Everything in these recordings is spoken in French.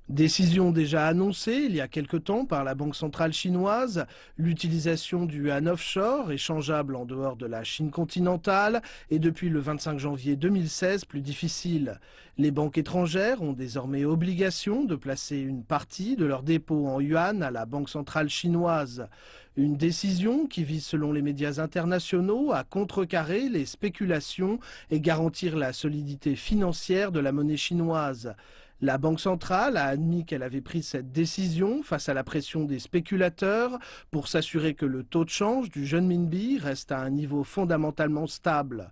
Décision déjà annoncée il y a quelque temps par la Banque centrale chinoise, l'utilisation du yuan offshore, échangeable en dehors de la Chine continentale, est depuis le 25 janvier 2016 plus difficile. Les banques étrangères ont désormais obligation de placer une partie de leurs dépôts en yuan à la Banque centrale chinoise. Une décision qui vise, selon les médias internationaux, à contrecarrer les spéculations et garantir la solidité financière de la monnaie chinoise. La Banque centrale a admis qu'elle avait pris cette décision face à la pression des spéculateurs pour s'assurer que le taux de change du renminbi reste à un niveau fondamentalement stable.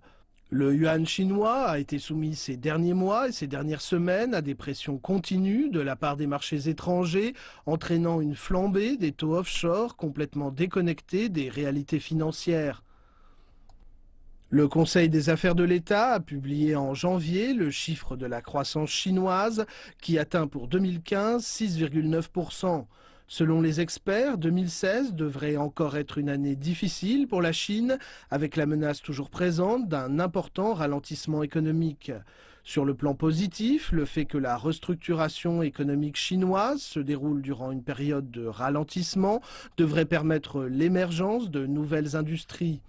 Le yuan chinois a été soumis ces derniers mois et ces dernières semaines à des pressions continues de la part des marchés étrangers, entraînant une flambée des taux offshore complètement déconnectés des réalités financières. Le Conseil des affaires de l'État a publié en janvier le chiffre de la croissance chinoise qui atteint pour 2015 6,9%. Selon les experts, 2016 devrait encore être une année difficile pour la Chine, avec la menace toujours présente d'un important ralentissement économique. Sur le plan positif, le fait que la restructuration économique chinoise se déroule durant une période de ralentissement devrait permettre l'émergence de nouvelles industries.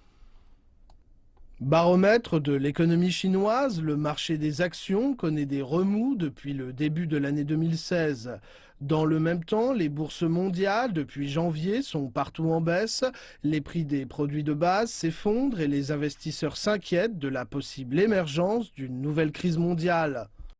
Baromètre de l'économie chinoise, le marché des actions connaît des remous depuis le début de l'année 2016. Dans le même temps, les bourses mondiales, depuis janvier, sont partout en baisse, les prix des produits de base s'effondrent et les investisseurs s'inquiètent de la possible émergence d'une nouvelle crise mondiale.